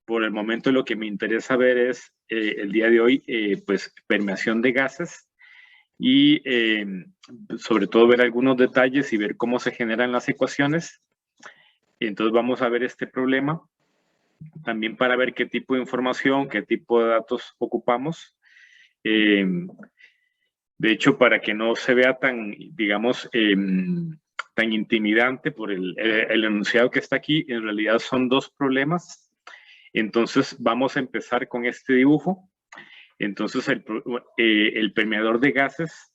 Por el momento lo que me interesa ver es el día de hoy, pues permeación de gases y sobre todo ver algunos detalles y ver cómo se generan las ecuaciones. Entonces vamos a ver este problema también para ver qué tipo de información, qué tipo de datos ocupamos. De hecho, para que no se vea tan, digamos, tan intimidante por el enunciado que está aquí, en realidad son dos problemas. Entonces vamos a empezar con este dibujo. Entonces el permeador de gases,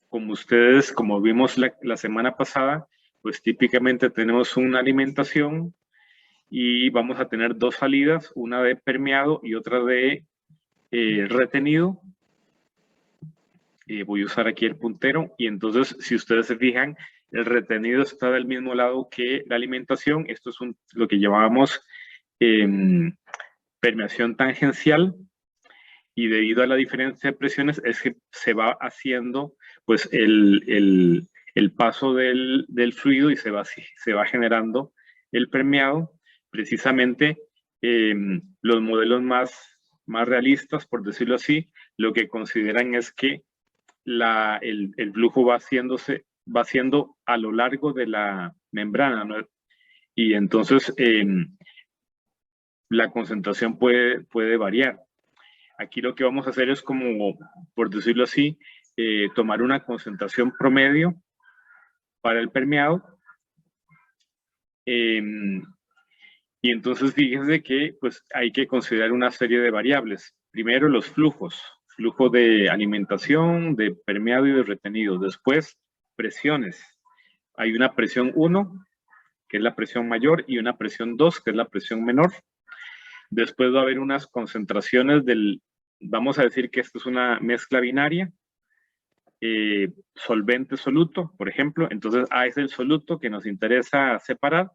como vimos la semana pasada, pues típicamente tenemos una alimentación y vamos a tener dos salidas, una de permeado y otra de retenido. Voy a usar aquí el puntero y entonces si ustedes se fijan, el retenido está del mismo lado que la alimentación. Esto es lo que llamábamos permeación tangencial, y debido a la diferencia de presiones es que se va haciendo pues el paso del fluido y se va generando el permeado. Precisamente los modelos más realistas, por decirlo así, lo que consideran es que el flujo va haciendo a lo largo de la membrana, ¿no? Y entonces la concentración puede variar. Aquí lo que vamos a hacer es como, por decirlo así, tomar una concentración promedio para el permeado. Y entonces fíjense que pues, hay que considerar una serie de variables. Primero los flujos, flujo de alimentación, de permeado y de retenido. Después, presiones. Hay una presión 1, que es la presión mayor, y una presión 2, que es la presión menor. Después va a haber unas concentraciones vamos a decir que esto es una mezcla binaria, solvente-soluto, por ejemplo. Entonces A es el soluto que nos interesa separar.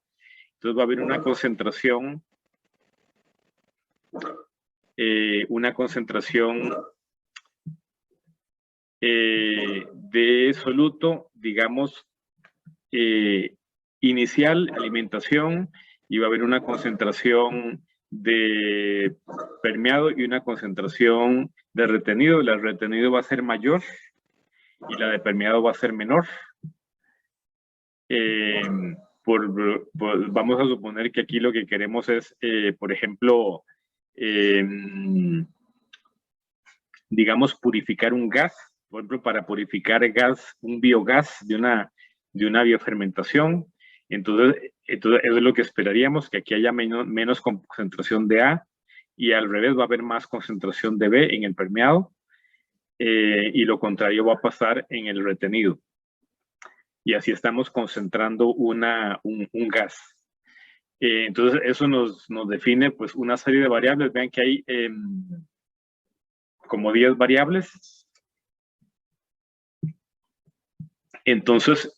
Entonces va a haber una concentración de soluto, digamos, inicial, alimentación, y va a haber una concentración de permeado y una concentración de retenido. La de retenido va a ser mayor y la de permeado va a ser menor. Vamos a suponer que aquí lo que queremos es, por ejemplo, digamos, purificar un gas. Por ejemplo, para purificar gas, un biogás de una biofermentación. Entonces, eso es lo que esperaríamos, que aquí haya menos concentración de A y al revés va a haber más concentración de B en el permeado y lo contrario va a pasar en el retenido. Y así estamos concentrando un gas. Entonces, eso nos define pues una serie de variables. Vean que hay como 10 variables. Entonces,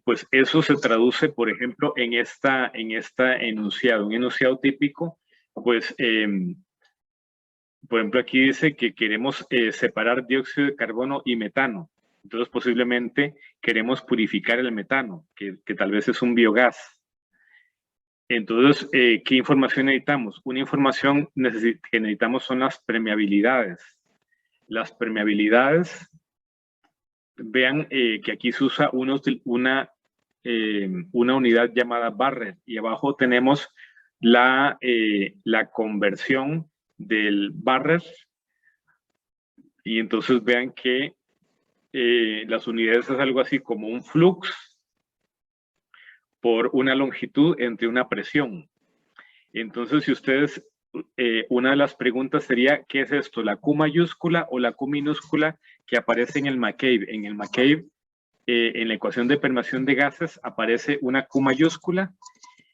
pues eso se traduce, por ejemplo, en esta enunciado. Un enunciado típico, pues, por ejemplo, aquí dice que queremos separar dióxido de carbono y metano. Entonces, posiblemente queremos purificar el metano, que tal vez es un biogás. Entonces, ¿qué información necesitamos? Una información que necesitamos son las permeabilidades. Las permeabilidades, vean que aquí se usa una unidad llamada Barrett y abajo tenemos la conversión del Barrett y entonces vean que las unidades es algo así como un flux por una longitud entre una presión. Entonces, si ustedes, una de las preguntas sería, ¿qué es esto? ¿La Q mayúscula o la Q minúscula que aparece en el McCabe? En el McCabe, en la ecuación de permeación de gases, aparece una Q mayúscula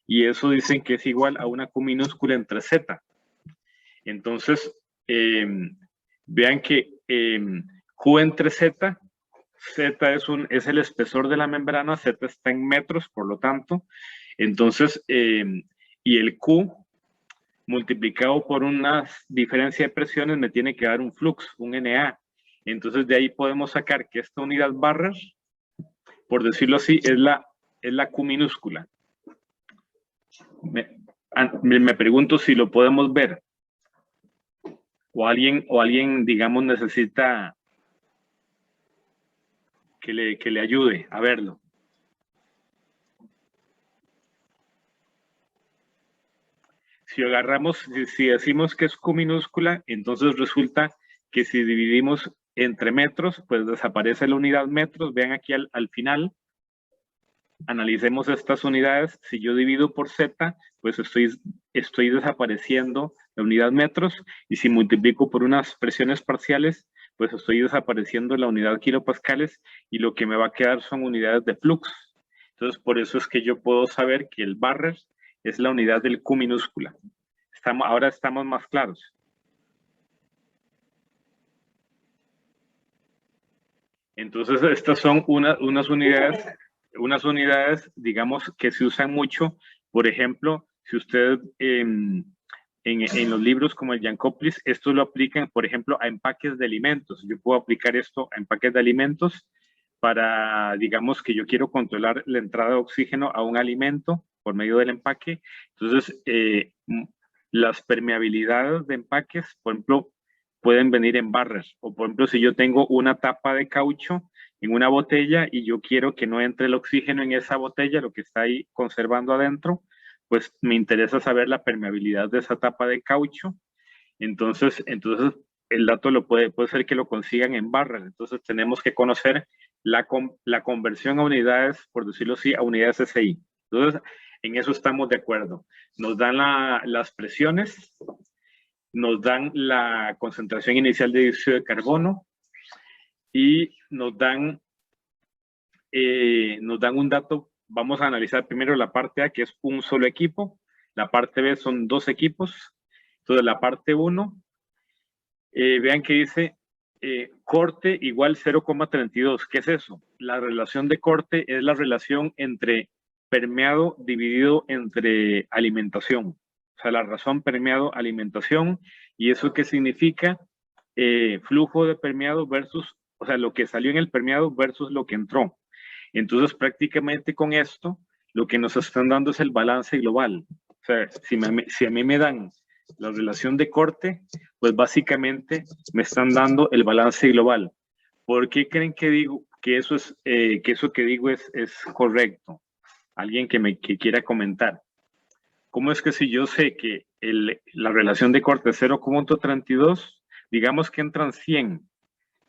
y eso dicen que es igual a una Q minúscula entre Z. Entonces, vean que Q entre Z, Z es el espesor de la membrana, Z está en metros, por lo tanto. Entonces, y el Q multiplicado por una diferencia de presiones me tiene que dar un flux, un NA. Entonces, de ahí podemos sacar que esta unidad Barrett, por decirlo así, es la Q minúscula. Me pregunto si lo podemos ver. O alguien, digamos, necesita que le ayude a verlo. Si agarramos, si decimos que es Q minúscula, entonces resulta que si dividimos entre metros, pues desaparece la unidad metros. Vean aquí al final. Analicemos estas unidades. Si yo divido por Z, pues estoy desapareciendo la unidad metros. Y si multiplico por unas presiones parciales, pues estoy desapareciendo la unidad kilopascales. Y lo que me va a quedar son unidades de flux. Entonces, por eso es que yo puedo saber que el barrer es la unidad del Q minúscula. Ahora estamos más claros. Entonces, estas son unas unidades, digamos, que se usan mucho. Por ejemplo, si usted en los libros como el Jankoplis, esto lo aplican, por ejemplo, a empaques de alimentos. Yo puedo aplicar esto a empaques de alimentos para, digamos, que yo quiero controlar la entrada de oxígeno a un alimento por medio del empaque. Entonces, las permeabilidades de empaques, por ejemplo, pueden venir en barras. O, por ejemplo, si yo tengo una tapa de caucho en una botella y yo quiero que no entre el oxígeno en esa botella, lo que está ahí conservando adentro, pues me interesa saber la permeabilidad de esa tapa de caucho. Entonces el dato puede ser que lo consigan en barras. Entonces tenemos que conocer la conversión a unidades, por decirlo así, a unidades SI. Entonces, en eso estamos de acuerdo. Nos dan las presiones, nos dan la concentración inicial de dióxido de carbono y nos dan un dato. Vamos a analizar primero la parte A, que es un solo equipo. La parte B son 2 equipos. Entonces, la parte 1, vean que dice corte igual 0,32. ¿Qué es eso? La relación de corte es la relación entre permeado dividido entre alimentación. O sea, la razón permeado alimentación. ¿Y eso qué significa? Flujo de permeado versus, o sea, lo que salió en el permeado versus lo que entró. Entonces, prácticamente con esto, lo que nos están dando es el balance global. O sea, si a mí me dan la relación de corte, pues básicamente me están dando el balance global. ¿Por qué creen que digo que eso que digo es correcto? Alguien que quiera comentar. ¿Cómo es que si yo sé que la relación de corte es 0,32, digamos que entraran 100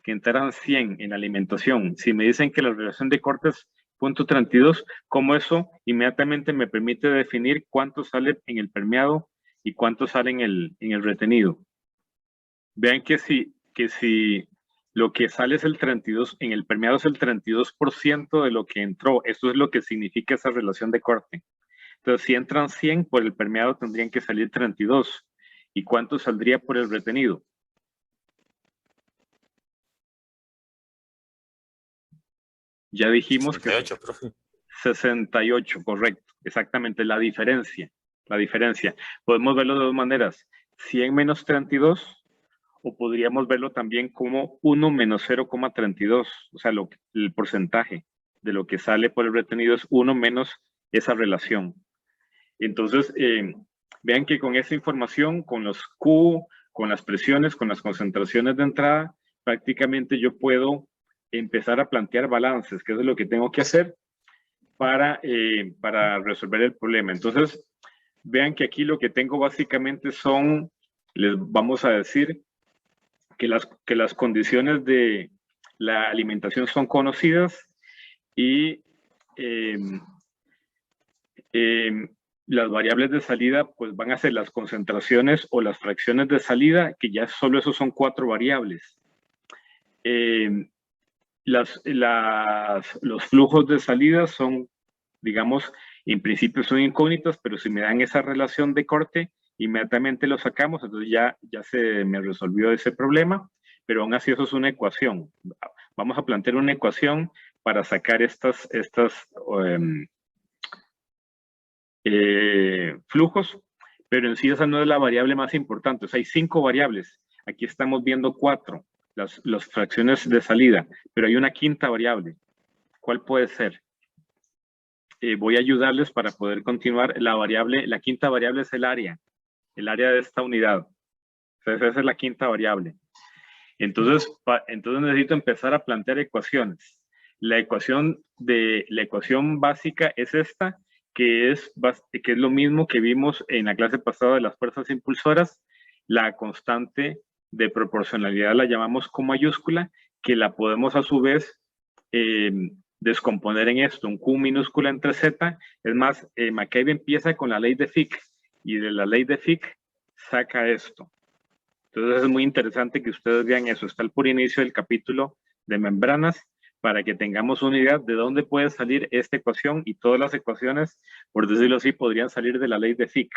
en alimentación? Si me dicen que la relación de corte es 0,32, ¿cómo eso inmediatamente me permite definir cuánto sale en el permeado y cuánto sale en el retenido? Vean que si lo que sale es el 32, en el permeado es el 32% de lo que entró, eso es lo que significa esa relación de corte. Entonces, si entran 100 por el permeado, tendrían que salir 32. ¿Y cuánto saldría por el retenido? Ya dijimos 68, profe. 68, correcto. Exactamente, la diferencia. Podemos verlo de 2 maneras. 100 menos 32, o podríamos verlo también como 1 menos 0,32. O sea, el porcentaje de lo que sale por el retenido es 1 menos esa relación. Entonces, vean que con esa información, con los Q, con las presiones, con las concentraciones de entrada, prácticamente yo puedo empezar a plantear balances, que es lo que tengo que hacer para resolver el problema. Entonces, vean que aquí lo que tengo básicamente son, les vamos a decir, que las condiciones de la alimentación son conocidas y las variables de salida pues van a ser las concentraciones o las fracciones de salida, que ya solo eso son 4 variables. Los flujos de salida son, digamos, en principio son incógnitas, pero si me dan esa relación de corte, inmediatamente lo sacamos, entonces ya se me resolvió ese problema, pero aún así eso es una ecuación. Vamos a plantear una ecuación para sacar estas flujos, pero en sí esa no es la variable más importante. O sea, hay 5 variables. Aquí estamos viendo 4, las fracciones de salida, pero hay una quinta variable. ¿Cuál puede ser? voy a ayudarles para poder continuar. La quinta variable es el área de esta unidad. Entonces, esa es la quinta variable. Entonces necesito empezar a plantear ecuaciones. La ecuación básica es esta, que es lo mismo que vimos en la clase pasada de las fuerzas impulsoras. La constante de proporcionalidad la llamamos Q mayúscula, que la podemos a su vez descomponer en esto, un Q minúscula entre Z. Es más, McCabe empieza con la ley de Fick, y de la ley de Fick saca esto. Entonces es muy interesante que ustedes vean eso. Está el por inicio del capítulo de membranas para que tengamos una idea de dónde puede salir esta ecuación, y todas las ecuaciones, por decirlo así, podrían salir de la ley de Fick.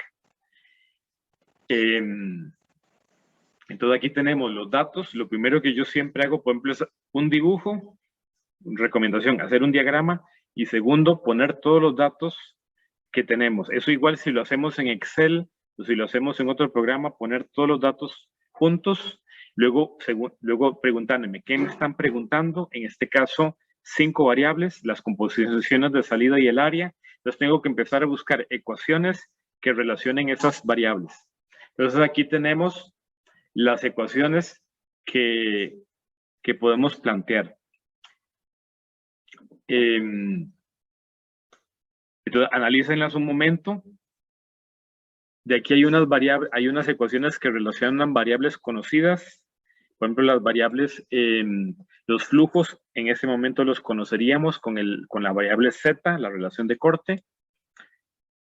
Entonces aquí tenemos los datos. Lo primero que yo siempre hago, por ejemplo, es un dibujo. Recomendación, hacer un diagrama. Y segundo, poner todos los datos que tenemos. Eso igual si lo hacemos en Excel o si lo hacemos en otro programa, poner todos los datos juntos, luego preguntándome, ¿qué me están preguntando? En este caso, 5 variables, las composiciones de salida y el área. Entonces tengo que empezar a buscar ecuaciones que relacionen esas variables. Entonces aquí tenemos las ecuaciones que podemos plantear. Entonces, analícenlas un momento. De aquí hay unas ecuaciones que relacionan variables conocidas. Por ejemplo, las variables, los flujos, en ese momento los conoceríamos con la variable Z, la relación de corte.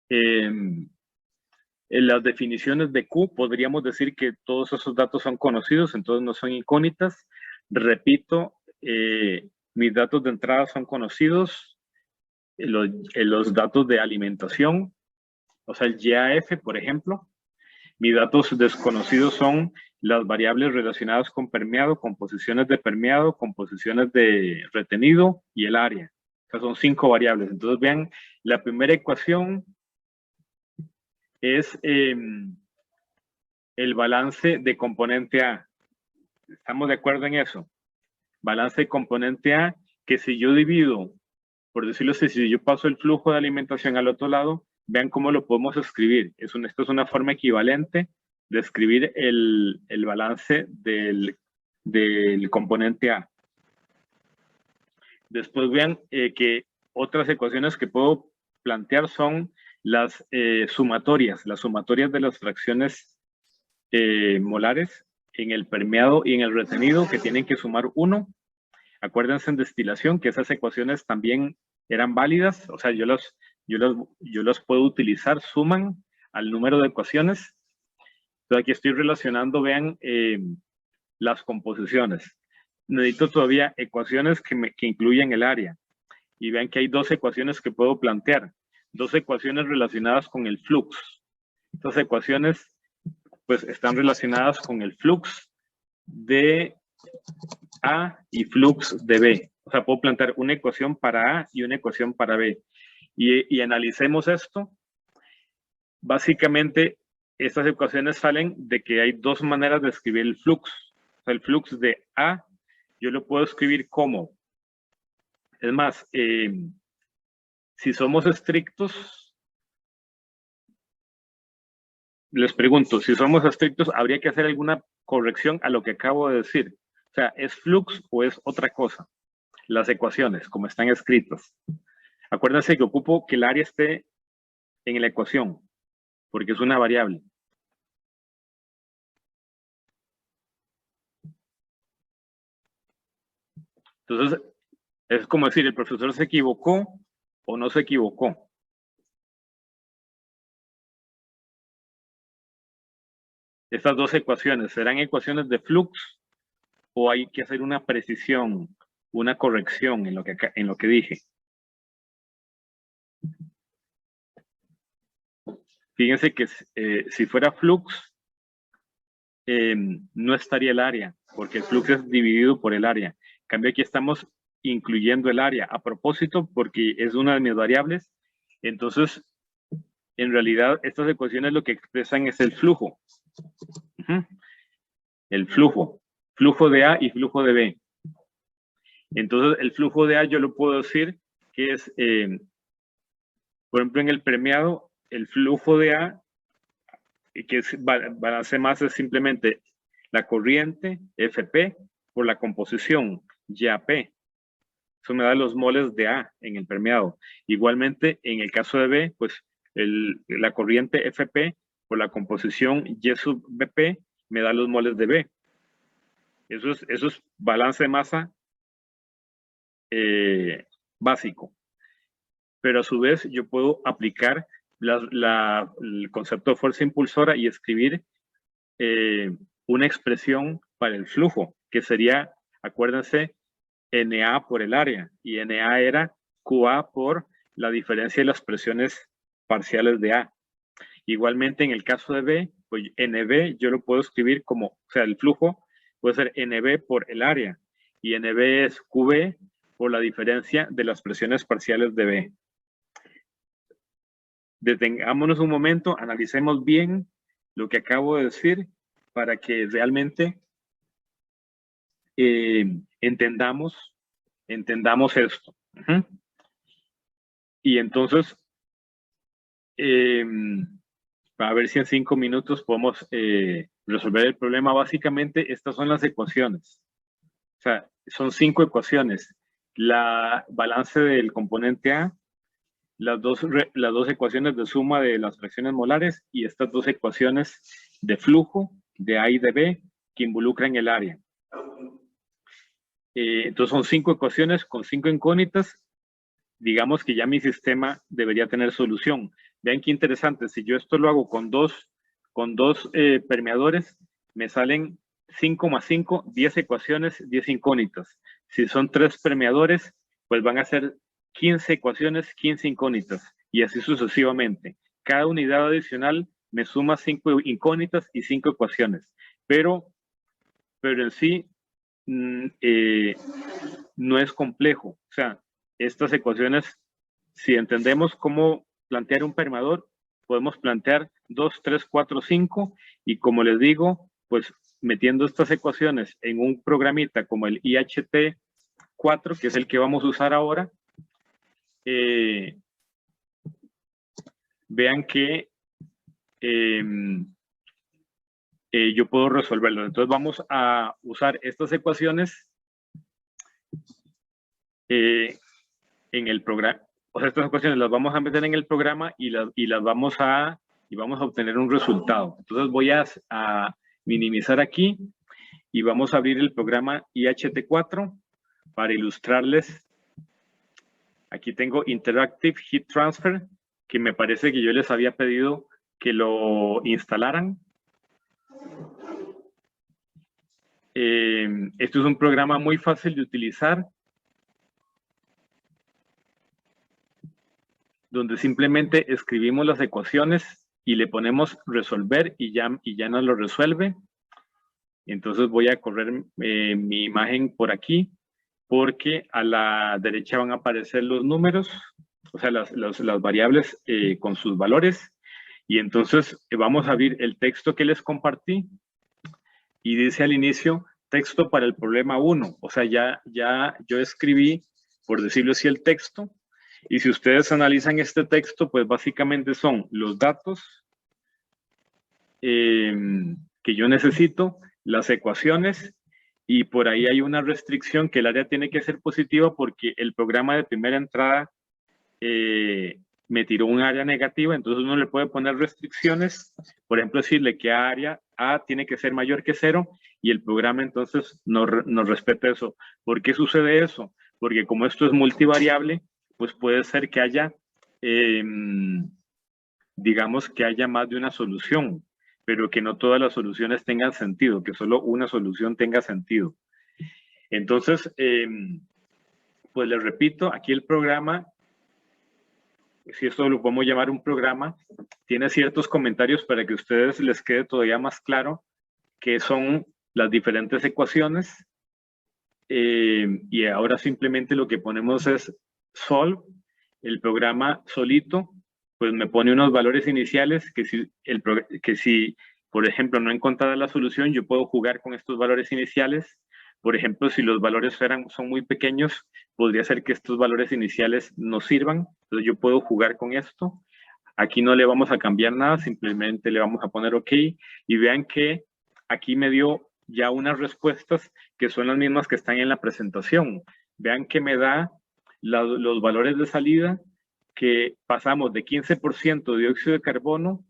En las definiciones de Q, podríamos decir que todos esos datos son conocidos, entonces no son incógnitas. Repito, mis datos de entrada son conocidos. Los datos de alimentación, o sea, el YAF, por ejemplo. Mis datos desconocidos son las variables relacionadas con permeado, composiciones de permeado, composiciones de retenido y el área. O sea, son 5 variables. Entonces, vean, la primera ecuación es el balance de componente A. ¿Estamos de acuerdo en eso? Balance de componente A, que si yo divido, por decirlo así, si yo paso el flujo de alimentación al otro lado, vean cómo lo podemos escribir. Esto es una forma equivalente de escribir el balance del componente A. Después vean que otras ecuaciones que puedo plantear son las sumatorias de las fracciones molares en el permeado y en el retenido, que tienen que sumar 1. Acuérdense en destilación que esas ecuaciones también eran válidas, o sea, yo las puedo utilizar, suman al número de ecuaciones. Entonces aquí estoy relacionando, vean, las composiciones. Necesito todavía ecuaciones que incluyan el área. Y vean que hay 2 ecuaciones que puedo plantear. 2 ecuaciones relacionadas con el flux. Estas ecuaciones, pues, están relacionadas con el flux de A y flux de B. O sea, puedo plantear una ecuación para A y una ecuación para B. Y analicemos esto. Básicamente, estas ecuaciones salen de que hay 2 maneras de escribir el flux. O sea, el flux de A, yo lo puedo escribir como, es más, si somos estrictos, les pregunto, si somos estrictos, ¿habría que hacer alguna corrección a lo que acabo de decir? O sea, ¿es flux o es otra cosa? Las ecuaciones, como están escritas. Acuérdense que ocupo que el área esté en la ecuación, porque es una variable. Entonces, es como decir, ¿el profesor se equivocó o no se equivocó? Estas 2 ecuaciones, ¿serán ecuaciones de flux o hay que hacer una precisión, una corrección en lo que dije? Fíjense que si fuera flux, no estaría el área, porque el flux es dividido por el área. En cambio, aquí estamos incluyendo el área. A propósito, porque es una de mis variables, entonces, en realidad, estas ecuaciones lo que expresan es el flujo. El flujo de A y flujo de B. Entonces, el flujo de A yo lo puedo decir que es Por ejemplo, en el permeado, el flujo de A, que es balance de masa, es simplemente la corriente FP por la composición YAP. Eso me da los moles de A en el permeado. Igualmente, en el caso de B, pues la corriente FP por la composición Y sub BP me da los moles de B. Eso es balance de masa básico. Pero a su vez yo puedo aplicar el concepto de fuerza impulsora y escribir una expresión para el flujo, que sería, acuérdense, NA por el área, y NA era QA por la diferencia de las presiones parciales de A. Igualmente, en el caso de B, pues NB yo lo puedo escribir como, o sea, el flujo puede ser NB por el área, y NB es QB por la diferencia de las presiones parciales de B. Detengámonos un momento, analicemos bien lo que acabo de decir para que realmente entendamos esto. Y entonces, a ver si en 5 minutos podemos resolver el problema. Básicamente, estas son las ecuaciones. O sea, son 5 ecuaciones. La balance del componente A, las dos ecuaciones de suma de las fracciones molares y estas 2 ecuaciones de flujo de A y de B que involucran el área. Entonces son 5 ecuaciones con 5 incógnitas. Digamos que ya mi sistema debería tener solución. Vean qué interesante, si yo esto lo hago con dos permeadores, me salen 5 más 5, 10 ecuaciones, 10 incógnitas. Si son 3 permeadores, pues van a ser 15 ecuaciones, 15 incógnitas, y así sucesivamente. Cada unidad adicional me suma 5 incógnitas y 5 ecuaciones, pero en sí no es complejo. O sea, estas ecuaciones, si entendemos cómo plantear un permeador, podemos plantear 2, 3, 4, 5, y como les digo, pues metiendo estas ecuaciones en un programita como el IHT4, que es el que vamos a usar ahora, vean que yo puedo resolverlo. Entonces vamos a usar estas ecuaciones en el programa. O sea, estas ecuaciones las vamos a meter en el programa y vamos a obtener un resultado. Entonces voy a minimizar aquí y vamos a abrir el programa IHT4 para ilustrarles. Aquí tengo Interactive Heat Transfer, que me parece que yo les había pedido que lo instalaran. Esto es un programa muy fácil de utilizar, donde simplemente escribimos las ecuaciones y le ponemos resolver y ya nos lo resuelve. Entonces voy a correr mi imagen por aquí, porque a la derecha van a aparecer los números, o sea, las variables con sus valores. Y entonces vamos a abrir el texto que les compartí y dice al inicio, texto para el problema 1. O sea, ya yo escribí, por decirlo así, el texto. Y si ustedes analizan este texto, pues básicamente son los datos que yo necesito, las ecuaciones, y por ahí hay una restricción que el área tiene que ser positiva porque el programa de primera entrada me tiró un área negativa, entonces uno le puede poner restricciones, por ejemplo, decirle que área A tiene que ser mayor que 0 y el programa entonces no respeta eso. ¿Por qué sucede eso? Porque como esto es multivariable, pues puede ser que haya, digamos que haya más de una solución, pero que no todas las soluciones tengan sentido, que solo una solución tenga sentido. Entonces, pues les repito, aquí el programa, si esto lo podemos llamar un programa, tiene ciertos comentarios para que a ustedes les quede todavía más claro qué son las diferentes ecuaciones. Y ahora simplemente lo que ponemos es solve. El programa solito pues me pone unos valores iniciales que si por ejemplo no encontrara la solución, yo puedo jugar con estos valores iniciales Por ejemplo, si los valores son muy pequeños, podría ser que estos valores iniciales no sirvan. Entonces yo puedo jugar con esto. Aquí no le vamos a cambiar nada, simplemente le vamos a poner OK. Y vean que aquí me dio ya unas respuestas que son las mismas que están en la presentación. Vean que me da los valores de salida, que pasamos de 15% de dióxido de carbono,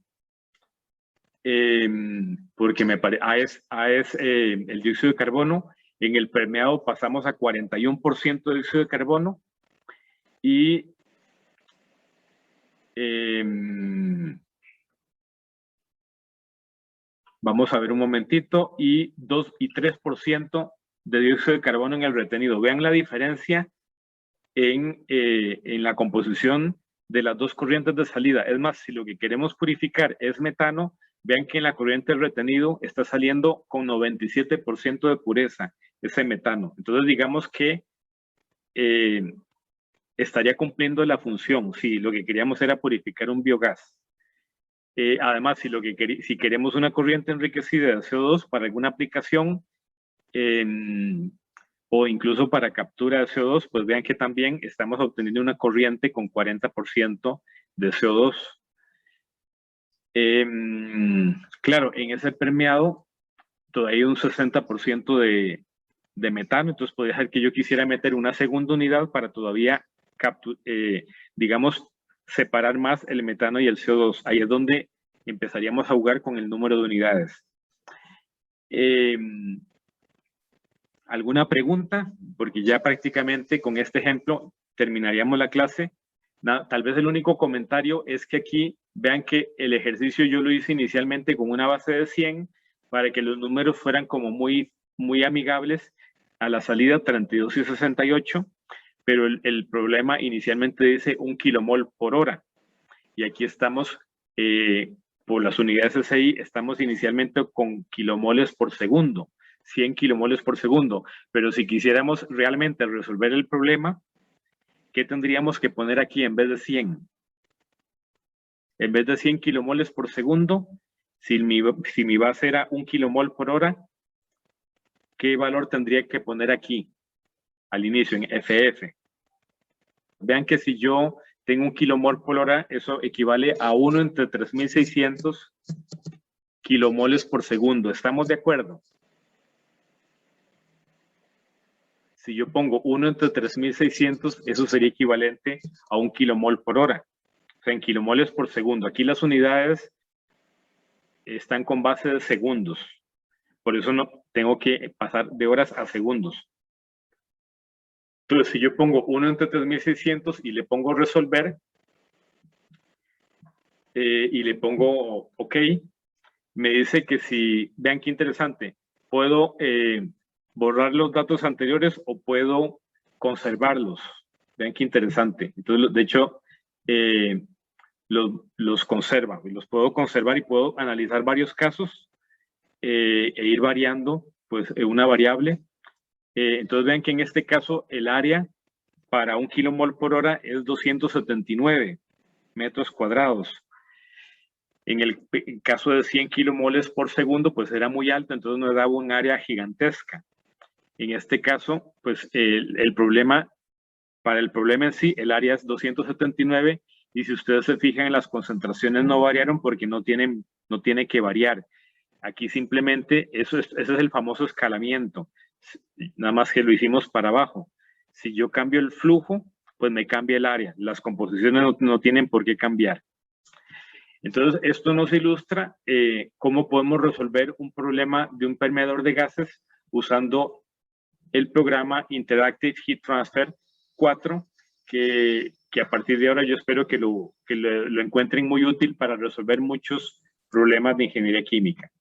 porque el dióxido de carbono, en el permeado pasamos a 41% de dióxido de carbono, y vamos a ver un momentito, y 2 y 3% de dióxido de carbono en el retenido. Vean la diferencia en la composición de las dos corrientes de salida. Es más, si lo que queremos purificar es metano, vean que en la corriente retenido está saliendo con 97% de pureza ese metano. Entonces digamos que estaría cumpliendo la función si lo que queríamos era purificar un biogás. Además, si queremos una corriente enriquecida de CO2 para alguna aplicación, o incluso para captura de CO2, pues vean que también estamos obteniendo una corriente con 40% de CO2. Claro, en ese permeado todavía hay un 60% de metano, entonces podría ser que yo quisiera meter una segunda unidad para todavía, digamos, separar más el metano y el CO2. Ahí es donde empezaríamos a jugar con el número de unidades. ¿Alguna pregunta? Porque ya prácticamente con este ejemplo terminaríamos la clase. Tal vez el único comentario es que aquí vean que el ejercicio yo lo hice inicialmente con una base de 100 para que los números fueran como muy amigables. A la salida 32 y 68, pero el problema inicialmente dice 1 kilomol por hora. Y aquí estamos, por las unidades SI, estamos inicialmente con kilomoles por segundo. 100 kilomoles por segundo, pero si quisiéramos realmente resolver el problema, ¿qué tendríamos que poner aquí en vez de 100? En vez de 100 kilomoles por segundo, si mi base era 1 kilomol por hora, ¿qué valor tendría que poner aquí al inicio en FF? Vean que si yo tengo 1 kilomol por hora, eso equivale a 1 entre 3600 kilomoles por segundo. ¿Estamos de acuerdo? Si yo pongo 1 entre 3600, eso sería equivalente a 1 kilomol por hora. O sea, en kilomoles por segundo. Aquí las unidades están con base de segundos. Por eso no tengo que pasar de horas a segundos. Entonces, si yo pongo 1 entre 3600 y le pongo resolver, y le pongo OK, me dice que si, vean qué interesante, puedo borrar los datos anteriores o puedo conservarlos. Vean qué interesante. Entonces, de hecho, los conserva. Los puedo conservar y puedo analizar varios casos e ir variando pues, una variable. Entonces, vean que en este caso el área para 1 kilomol por hora es 279 metros cuadrados. En el caso de 100 kilomoles por segundo, pues era muy alto, entonces nos daba un área gigantesca. En este caso, pues para el problema en sí, el área es 279, y si ustedes se fijan, las concentraciones no variaron porque no tiene que variar. Aquí simplemente, ese es el famoso escalamiento, nada más que lo hicimos para abajo. Si yo cambio el flujo, pues me cambia el área. Las composiciones no tienen por qué cambiar. Entonces, esto nos ilustra cómo podemos resolver un problema de un permeador de gases usando el programa Interactive Heat Transfer 4, que a partir de ahora yo espero que lo encuentren muy útil para resolver muchos problemas de ingeniería química.